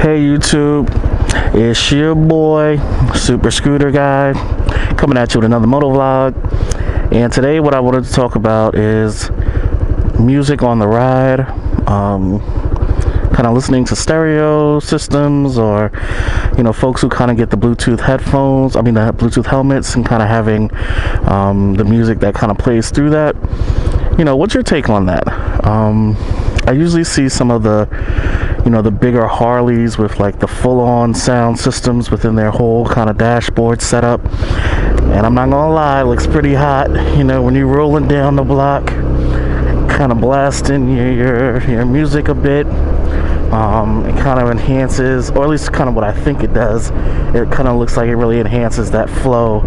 Hey YouTube, it's your boy Super Scooter Guy coming at you with another moto vlog. And today what I wanted to talk about is music on the ride, kind of listening to stereo systems, or folks who kind of get the Bluetooth headphones, the Bluetooth helmets, and kind of having the music that kind of plays through that. What's your take on that? I usually see some of the bigger Harleys with like the full-on sound systems within their whole kind of dashboard setup, and I'm not gonna lie, it looks pretty hot. When you're rolling down the block, kind of blasting your music a bit. It kind of enhances, or at least kind of what I think it does. It kind of looks like it really enhances that flow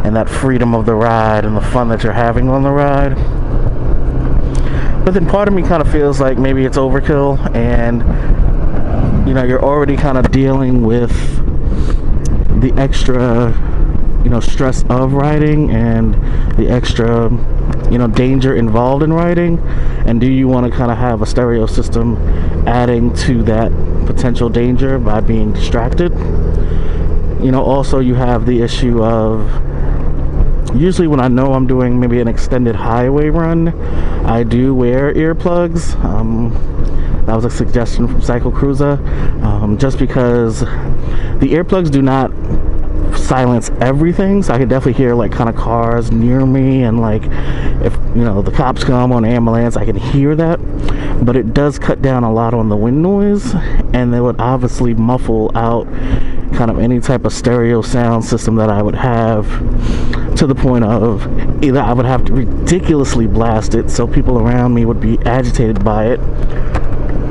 and that freedom of the ride and the fun that you're having on the ride. But then part of me kind of feels like maybe it's overkill, and you're already kind of dealing with the extra stress of riding and the extra danger involved in riding. And do you want to kind of have a stereo system adding to that potential danger by being distracted? Also you have the issue of, usually when I know I'm doing maybe an extended highway run, I do wear earplugs. That was a suggestion from Cycle Cruiser, just because the earplugs do not silence everything, so I can definitely hear like kind of cars near me, and like if the cops come on an ambulance, I can hear that. But it does cut down a lot on the wind noise, and they would obviously muffle out kind of any type of stereo sound system that I would have, to the point of either I would have to ridiculously blast it so people around me would be agitated by it,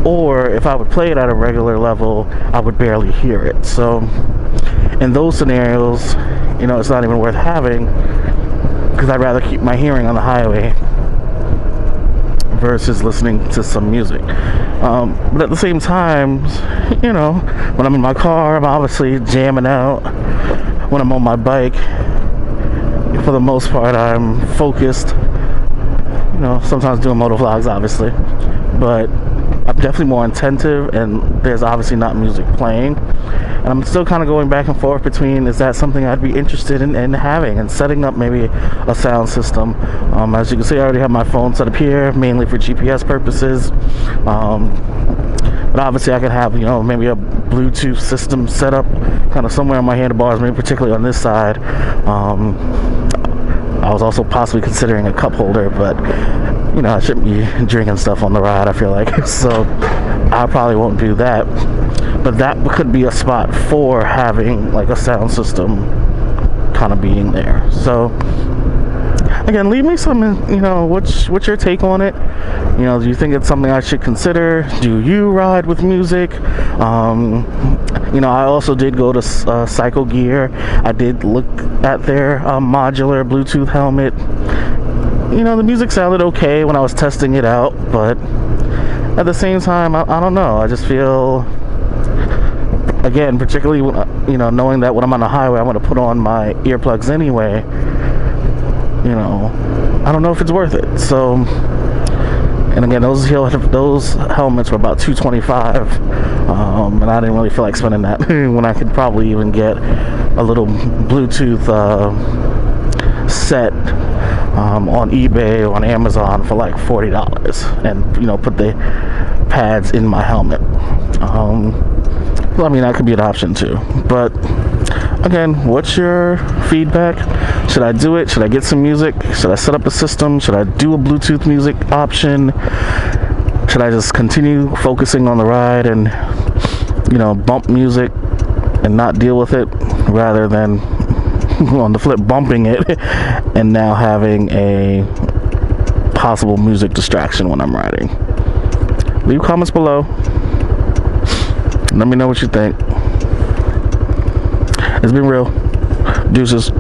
or if I would play it at a regular level, I would barely hear it. So in those scenarios, it's not even worth having, because I'd rather keep my hearing on the highway versus listening to some music. But at the same time, when I'm in my car, I'm obviously jamming out. When I'm on my bike, for the most part, I'm focused. Sometimes doing moto vlogs, obviously, but I'm definitely more attentive, and there's obviously not music playing. And I'm still kind of going back and forth between, is that something I'd be interested in having and setting up maybe a sound system. As you can see, I already have my phone set up here, mainly for GPS purposes. But obviously I could have, maybe a Bluetooth system set up kind of somewhere on my handlebars, maybe particularly on this side. I was also possibly considering a cup holder, but I shouldn't be drinking stuff on the ride, I feel like. So I probably won't do that. But that could be a spot for having like a sound system kind of being there. So again, leave me some, what's your take on it? Do you think it's something I should consider? Do you ride with music? I also did go to Cycle Gear. I did look at their modular Bluetooth helmet. The music sounded okay when I was testing it out, but at the same time, I don't know. I just feel, again, particularly knowing that when I'm on the highway, I'm going to put on my earplugs anyway. I don't know if it's worth it. So, and again, those helmets were about $225, and I didn't really feel like spending that when I could probably even get a little Bluetooth set on eBay or on Amazon for like $40, and put the pads in my helmet. That could be an option too. But again, what's your feedback? Should I do it? Should I get some music? Should I set up a system? Should I do a Bluetooth music option? Should I just continue focusing on the ride and bump music and not deal with it, rather than on the flip bumping it and now having a possible music distraction when I'm riding? Leave comments below. Let me know what you think. It's been real. Deuces.